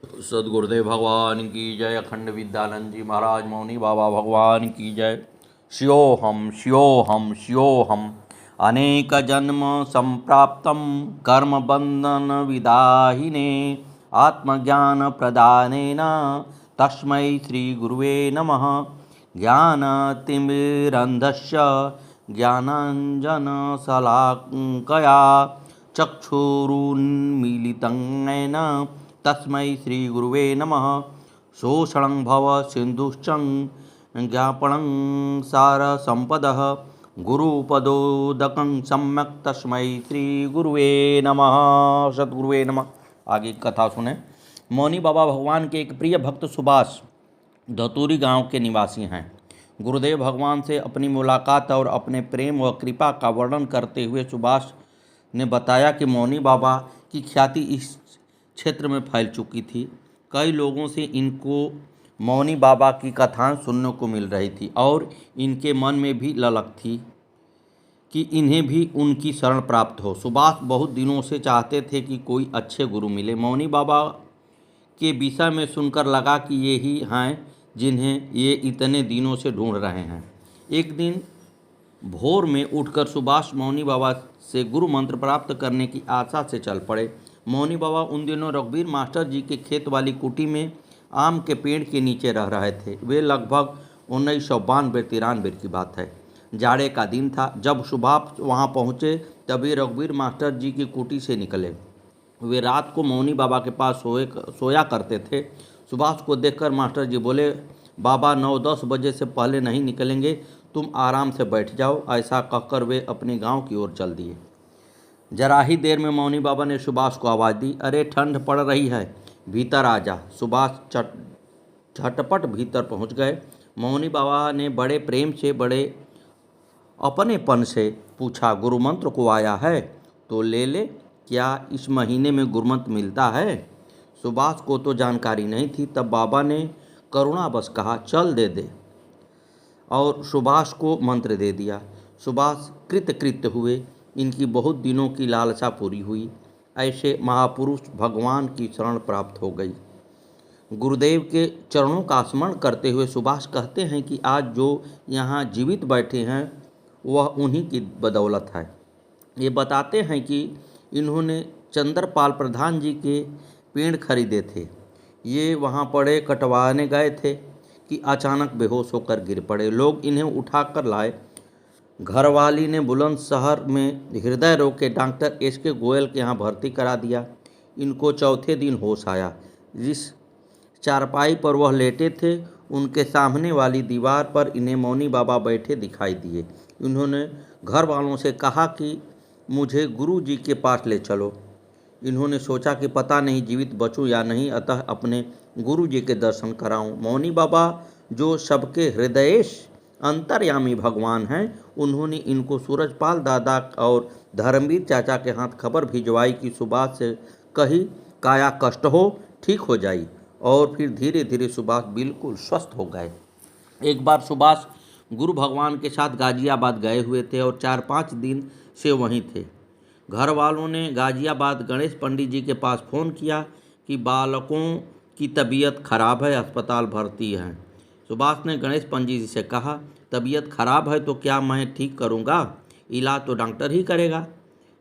सदगुरुदेव भगवान की जय। अखंड विद्यानंद जी महाराज मौनी बाबा भगवान की जय। शियोहम शियोहम शियोहम अनेक जन्म संप्राप्तम कर्म बंधन विदाहिने आत्मज्ञान प्रदानेन तस्मै श्री गुरुवे नमः। ज्ञानतिमिरन्धस्य ज्ञानाञ्जन शलाकया चक्षुरुन्मीलितं येन तस्मै श्री गुरुवे नमः। शोषणं भव सिन्धुश्च ज्ञापनं सारसम्पदः गुरुपदोदकं सम्यक् तस्मै श्री गुरुवे नमः। सद्गुरुवे नमः। आगे कथा सुने। मौनी बाबा भगवान के एक प्रिय भक्त सुभाष धतूरी गांव के निवासी हैं। गुरुदेव भगवान से अपनी मुलाकात और अपने प्रेम व कृपा का वर्णन करते हुए सुभाष ने बताया कि मौनी बाबा की ख्याति इस क्षेत्र में फैल चुकी थी। कई लोगों से इनको मौनी बाबा की कथाएं सुनने को मिल रही थी और इनके मन में भी ललक थी कि इन्हें भी उनकी शरण प्राप्त हो। सुभाष बहुत दिनों से चाहते थे कि कोई अच्छे गुरु मिले। मौनी बाबा के विषय में सुनकर लगा कि ये ही हैं जिन्हें ये इतने दिनों से ढूंढ रहे हैं। एक दिन भोर में उठकर सुभाष मौनी बाबा से गुरु मंत्र प्राप्त करने की आशा से चल पड़े। मौनी बाबा उन दिनों रघुवीर मास्टर जी के खेत वाली कुटी में आम के पेड़ के नीचे रह रहे थे। वे लगभग 1992-93 की बात है। जाड़े का दिन था। जब सुभाष वहां पहुंचे तभी रघुवीर मास्टर जी की कुटी से निकले। वे रात को मौनी बाबा के पास सोया करते थे। सुभाष को देखकर मास्टर जी बोले, बाबा 9-10 बजे से पहले नहीं निकलेंगे, तुम आराम से बैठ जाओ। ऐसा कहकर वे अपने गांव की ओर चल दिए। जरा ही देर में मौनी बाबा ने सुभाष को आवाज़ दी, अरे ठंड पड़ रही है, भीतर आ जा। सुभाष झटपट भीतर पहुंच गए। मौनी बाबा ने बड़े प्रेम से, बड़े अपनेपन से पूछा, गुरु मंत्र को आया है तो ले ले, क्या इस महीने में गुरुमंत्र मिलता है? सुभाष को तो जानकारी नहीं थी। तब बाबा ने करुणावश कहा, चल दे दे, और सुभाष को मंत्र दे दिया। सुभाष कृतकृत्य हुए। इनकी बहुत दिनों की लालसा पूरी हुई। ऐसे महापुरुष भगवान की शरण प्राप्त हो गई। गुरुदेव के चरणों का स्मरण करते हुए सुभाष कहते हैं कि आज जो यहाँ जीवित बैठे हैं वह उन्हीं की बदौलत है। ये बताते हैं कि इन्होंने चंद्रपाल प्रधान जी के पेड़ खरीदे थे। ये वहाँ पड़े कटवाने गए थे कि अचानक बेहोश होकर गिर पड़े। लोग इन्हें उठाकर लाए। घरवाली ने बुलंदशहर में हृदय रोग के डॉक्टर SK गोयल के यहाँ भर्ती करा दिया। इनको चौथे दिन होश आया। जिस चारपाई पर वह लेटे थे उनके सामने वाली दीवार पर इन्हें मौनी बाबा बैठे दिखाई दिए। इन्होंने घर वालों से कहा कि मुझे गुरु जी के पास ले चलो। इन्होंने सोचा कि पता नहीं जीवित बचूं या नहीं, अतः अपने गुरु जी के दर्शन कराऊं। मौनी बाबा जो सबके हृदयेश अंतर्यामी भगवान हैं, उन्होंने इनको सूरजपाल दादा और धर्मवीर चाचा के हाथ खबर भिजवाई कि सुभाष से कहीं काया कष्ट हो ठीक हो जाई। और फिर धीरे धीरे सुभाष बिल्कुल स्वस्थ हो गए। एक बार सुभाष गुरु भगवान के साथ गाजियाबाद गए हुए थे और 4-5 दिन से वहीं थे। घर वालों ने गाजियाबाद गणेश पंडित जी के पास फ़ोन किया कि बालकों की तबीयत खराब है, अस्पताल भर्ती है। सुभाष ने गणेश पंडित जी से कहा, तबीयत खराब है तो क्या मैं ठीक करूंगा? इलाज तो डॉक्टर ही करेगा,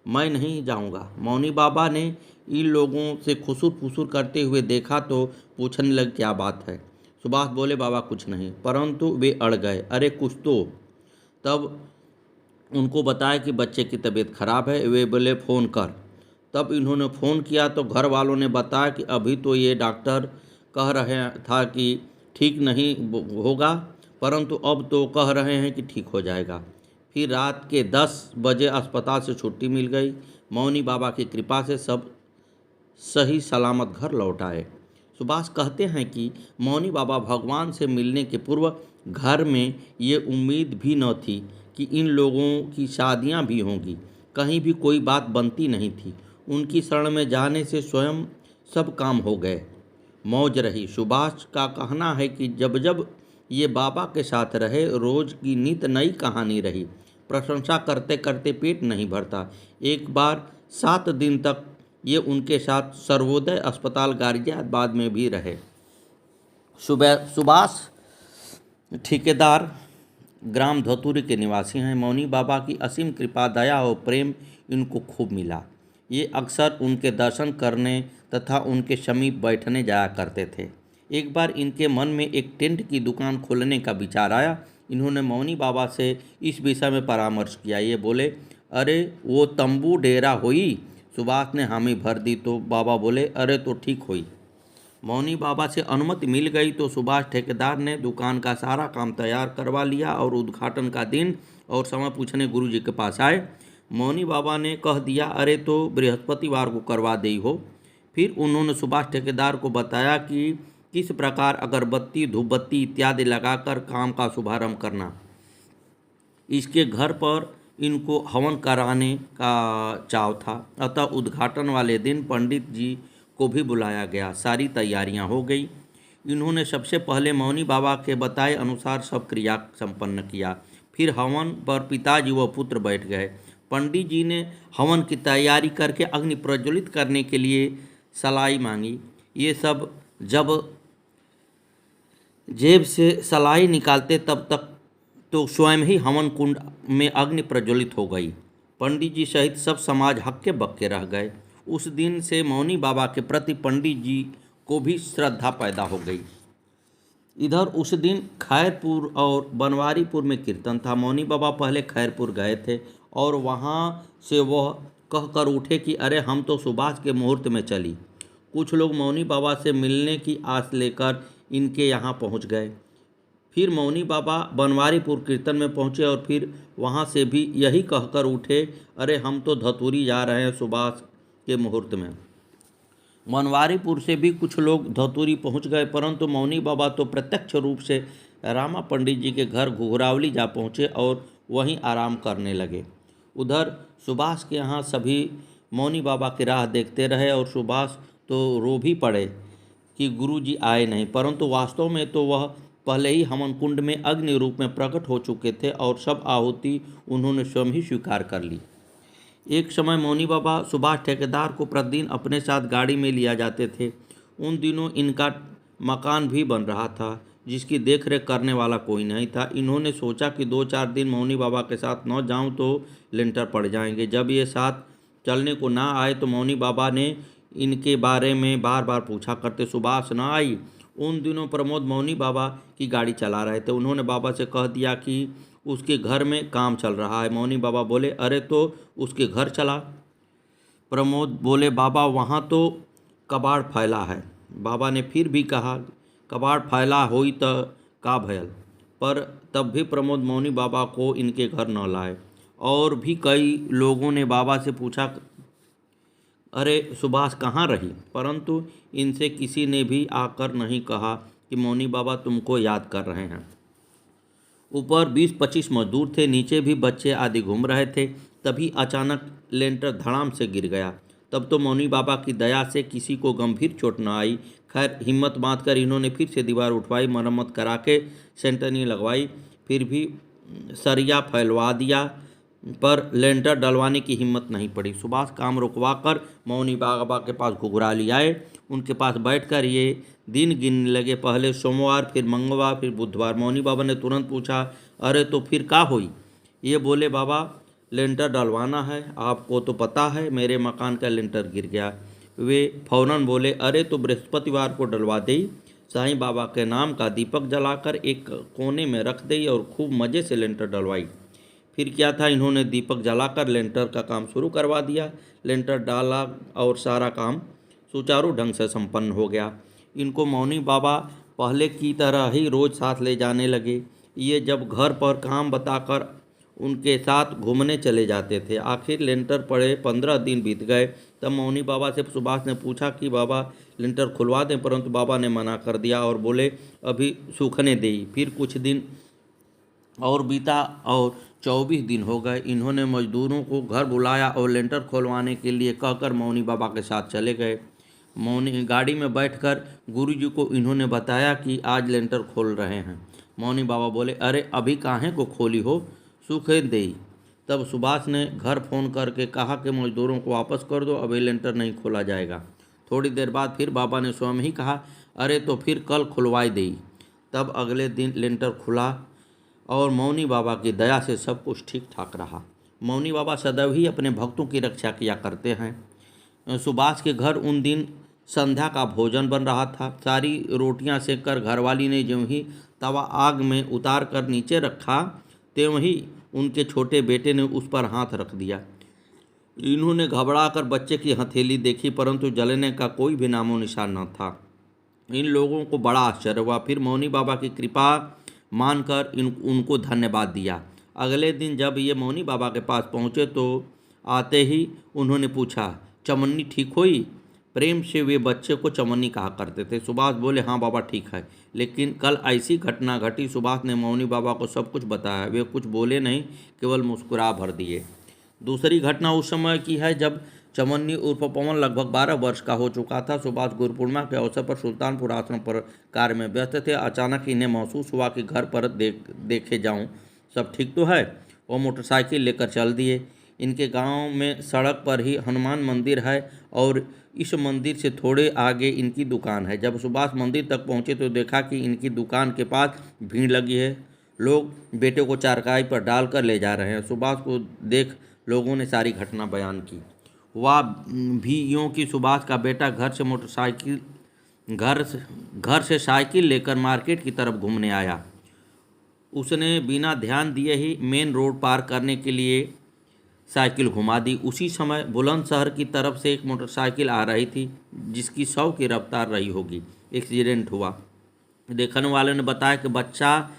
मैं नहीं जाऊंगा। मौनी बाबा ने इन लोगों से खुसुर फुसुर करते हुए देखा तो पूछने लगे, क्या बात है? सुभाष बोले, बाबा कुछ नहीं, परंतु वे अड़ गए, अरे कुछ तो। तब उनको बताया कि बच्चे की तबीयत खराब है। वे बोले, फ़ोन कर। तब इन्होंने फ़ोन किया तो घर वालों ने बताया कि अभी तो ये डॉक्टर कह रहे था कि ठीक नहीं होगा, परंतु अब तो कह रहे हैं कि ठीक हो जाएगा। फिर रात के 10 बजे अस्पताल से छुट्टी मिल गई। मौनी बाबा की कृपा से सब सही सलामत घर लौट आए। सुभाष कहते हैं कि मौनी बाबा भगवान से मिलने के पूर्व घर में ये उम्मीद भी न थी कि इन लोगों की शादियां भी होंगी। कहीं भी कोई बात बनती नहीं थी। उनकी शरण में जाने से स्वयं सब काम हो गए, मौज रही। सुभाष का कहना है कि जब जब ये बाबा के साथ रहे, रोज की नित नई कहानी रही। प्रशंसा करते करते पेट नहीं भरता। एक बार 7 दिन तक ये उनके साथ सर्वोदय अस्पताल गाजियाबाद में भी रहे। सुभाष ठेकेदार ग्राम धतूरी के निवासी हैं। मौनी बाबा की असीम कृपा, दया और प्रेम इनको खूब मिला। ये अक्सर उनके दर्शन करने तथा उनके समीप बैठने जाया करते थे। एक बार इनके मन में एक टेंट की दुकान खोलने का विचार आया। इन्होंने मौनी बाबा से इस विषय में परामर्श किया। ये बोले, अरे वो तंबू डेरा हुई। सुभाष ने हामी भर दी तो बाबा बोले, अरे तो ठीक हुई। मौनी बाबा से अनुमति मिल गई तो सुभाष ठेकेदार ने दुकान का सारा काम तैयार करवा लिया और उद्घाटन का दिन और समय पूछने गुरुजी के पास आए। मौनी बाबा ने कह दिया, अरे तो बृहस्पतिवार को करवा दी हो। फिर उन्होंने सुभाष ठेकेदार को बताया कि किस प्रकार अगरबत्ती, धूपबत्ती इत्यादि लगाकर काम का शुभारंभ करना। इसके घर पर इनको हवन कराने का चाव था, अतः उद्घाटन वाले दिन पंडित जी को भी बुलाया गया। सारी तैयारियां हो गई। इन्होंने सबसे पहले मौनी बाबा के बताए अनुसार सब क्रिया संपन्न किया। फिर हवन पर पिताजी व पुत्र बैठ गए। पंडित जी ने हवन की तैयारी करके अग्नि प्रज्वलित करने के लिए सलाई मांगी। ये सब जब जेब से सलाई निकालते तब तक तो स्वयं ही हवन कुंड में अग्नि प्रज्वलित हो गई। पंडित जी सहित सब समाज हक्के बक्के रह गए। उस दिन से मौनी बाबा के प्रति पंडित जी को भी श्रद्धा पैदा हो गई। इधर उस दिन खैरपुर और बनवारीपुर में कीर्तन था। मौनी बाबा पहले खैरपुर गए थे और वहाँ से वह कह कर उठे कि अरे हम तो सुभाष के मुहूर्त में चली। कुछ लोग मौनी बाबा से मिलने की आस लेकर इनके यहाँ पहुँच गए। फिर मौनी बाबा बनवारीपुर कीर्तन में पहुँचे और फिर वहाँ से भी यही कहकर उठे, अरे हम तो धतूरी जा रहे हैं सुभाष के मुहूर्त में। बनवारीपुर से भी कुछ लोग धतूरी पहुँच गए, परंतु मौनी बाबा तो प्रत्यक्ष रूप से रामा पंडित जी के घर घुघरावली जा पहुँचे और वहीं आराम करने लगे। उधर सुभाष के यहाँ सभी मौनी बाबा की राह देखते रहे और सुभाष तो रो भी पड़े कि गुरुजी आए नहीं, परंतु वास्तव में तो वह पहले ही हवन कुंड में अग्नि रूप में प्रकट हो चुके थे और सब आहुति उन्होंने स्वयं ही स्वीकार कर ली। एक समय मौनी बाबा सुभाष ठेकेदार को प्रतिदिन अपने साथ गाड़ी में लिया जाते थे। उन दिनों इनका मकान भी बन रहा था, जिसकी देखरेख करने वाला कोई नहीं था। इन्होंने सोचा कि 2-4 दिन मौनी बाबा के साथ न जाऊं तो लेंटर पड़ जाएंगे। जब ये साथ चलने को ना आए तो मौनी बाबा ने इनके बारे में बार बार पूछा करते। सुभाष न आई। उन दिनों प्रमोद मौनी बाबा की गाड़ी चला रहे थे। उन्होंने बाबा से कह दिया कि उसके घर में काम चल रहा है। मौनी बाबा बोले, अरे तो उसके घर चला। प्रमोद बोले, बाबा वहाँ तो कबाड़ फैला है। बाबा ने फिर भी कहा, कबाड़ फैला होई तो का भयल। पर तब भी प्रमोद मौनी बाबा को इनके घर न लाए। और भी कई लोगों ने बाबा से पूछा, अरे सुभाष कहाँ रही, परंतु इनसे किसी ने भी आकर नहीं कहा कि मौनी बाबा तुमको याद कर रहे हैं। ऊपर 20-25 मजदूर थे, नीचे भी बच्चे आदि घूम रहे थे। तभी अचानक लेंटर धड़ाम से गिर गया। तब तो मौनी बाबा की दया से किसी को गंभीर चोट न आई। खैर हिम्मत बांधकर इन्होंने फिर से दीवार उठवाई, मरम्मत करा के सेंटनी लगवाई, फिर भी सरिया फैलवा दिया, पर लेंटर डलवाने की हिम्मत नहीं पड़ी। सुभाष काम रुकवा कर मौनी बाबा के पास घुघराली आए। उनके पास बैठकर ये दिन गिनने लगे, पहले सोमवार, फिर मंगलवार, फिर बुधवार। मौनी बाबा ने तुरंत पूछा, अरे तो फिर का हुई। ये बोले, बाबा लेंटर डलवाना है, आपको तो पता है मेरे मकान का लेंटर गिर गया। वे फौरन बोले, अरे तो बृहस्पतिवार को डलवा दी। साईं बाबा के नाम का दीपक जलाकर एक कोने में रख दी और खूब मज़े से लेंटर डलवाई। फिर क्या था, इन्होंने दीपक जलाकर लेंटर का काम शुरू करवा दिया। लेंटर डाला और सारा काम सुचारू ढंग से संपन्न हो गया। इनको मौनी बाबा पहले की तरह ही रोज़ साथ ले जाने लगे। ये जब घर पर काम बताकर उनके साथ घूमने चले जाते थे। आखिर लेंटर पड़े 15 दिन बीत गए। तब मौनी बाबा से सुभाष ने पूछा कि बाबा लेंटर खुलवा दें, परंतु बाबा ने मना कर दिया और बोले, अभी सूखने दें। फिर कुछ दिन और बीता और 24 दिन हो गए। इन्होंने मजदूरों को घर बुलाया और लेंटर खोलवाने के लिए कहकर मौनी बाबा के साथ चले गए। मौनी गाड़ी में बैठकर गुरुजी को इन्होंने बताया कि आज लेंटर खोल रहे हैं। मौनी बाबा बोले, अरे अभी काहे को खोली हो, सूखे दे। तब सुभाष ने घर फ़ोन करके कहा कि मज़दूरों को वापस कर दो, अब ये लेंटर नहीं खोला जाएगा। थोड़ी देर बाद फिर बाबा ने स्वयं ही कहा, अरे तो फिर कल खुलवाई दी। तब अगले दिन लेंटर खुला और मौनी बाबा की दया से सब कुछ ठीक ठाक रहा। मौनी बाबा सदैव ही अपने भक्तों की रक्षा किया करते हैं। सुभाष के घर उन दिन संध्या का भोजन बन रहा था। सारी रोटियां सेक कर घरवाली ने ज्यों ही तवा आग में उतार कर नीचे रखा, त्यों ही उनके छोटे बेटे ने उस पर हाथ रख दिया। इन्होंने घबरा कर बच्चे की हथेली देखी, परंतु जलने का कोई भी नामो निशान न था। इन लोगों को बड़ा आश्चर्य हुआ। फिर मौनी बाबा की कृपा मानकर उनको धन्यवाद दिया। अगले दिन जब ये मौनी बाबा के पास पहुँचे तो आते ही उन्होंने पूछा, चमन्नी ठीक हुई? प्रेम से वे बच्चे को चमन्नी कहा करते थे। सुभाष बोले, हाँ बाबा ठीक है, लेकिन कल ऐसी घटना घटी। सुभाष ने मौनी बाबा को सब कुछ बताया। वे कुछ बोले नहीं, केवल मुस्कुरा भर दिए। दूसरी घटना उस समय की है जब चमन्नी उर्फ पवन लगभग 12 वर्ष का हो चुका था। सुभाष गुरु पूर्णिमा के अवसर पर सुल्तानपुर आश्रम पर कार्य में व्यस्त थे। अचानक इन्हें महसूस हुआ कि घर पर देखे जाऊं, सब ठीक तो है। वो मोटरसाइकिल लेकर चल दिए। इनके गांव में सड़क पर ही हनुमान मंदिर है और इस मंदिर से थोड़े आगे इनकी दुकान है। जब सुभाष मंदिर तक पहुंचे तो देखा कि इनकी दुकान के पास भीड़ लगी है। लोग बेटे को चारपाई पर डालकर ले जा रहे हैं। सुभाष को देख लोगों ने सारी घटना बयान की। वह भी यूँ कि सुभाष का बेटा घर से साइकिल लेकर मार्केट की तरफ घूमने आया। उसने बिना ध्यान दिए ही मेन रोड पार करने के लिए साइकिल घुमा दी। उसी समय बुलंदशहर की तरफ से एक मोटरसाइकिल आ रही थी जिसकी 100 की रफ्तार रही होगी। एक्सीडेंट हुआ। देखने वाले ने बताया कि बच्चा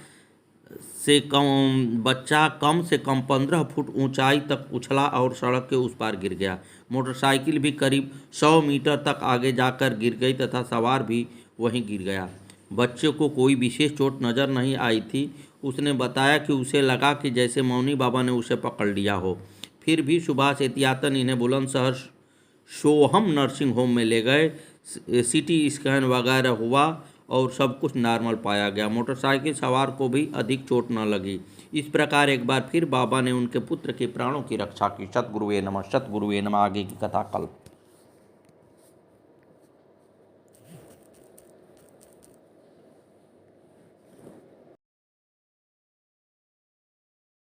कम से कम 15 फुट ऊंचाई तक उछला और सड़क के उस पार गिर गया। मोटरसाइकिल भी करीब 100 मीटर तक आगे जाकर गिर गई तथा सवार भी वहीं गिर गया। बच्चे को कोई विशेष चोट नज़र नहीं आई थी। उसने बताया कि उसे लगा कि जैसे मौनी बाबा ने उसे पकड़ लिया हो। फिर भी सुभाष एहतियातन इन्हें बुलंदशहर सोहम नर्सिंग होम में ले गए। सीटी स्कैन वगैरह हुआ और सब कुछ नॉर्मल पाया गया। मोटरसाइकिल सवार को भी अधिक चोट न लगी। इस प्रकार एक बार फिर बाबा ने उनके पुत्र के प्राणों की रक्षा की। सतगुरुवे नमः, सतगुरुवे नमः। आगे की कथा कल।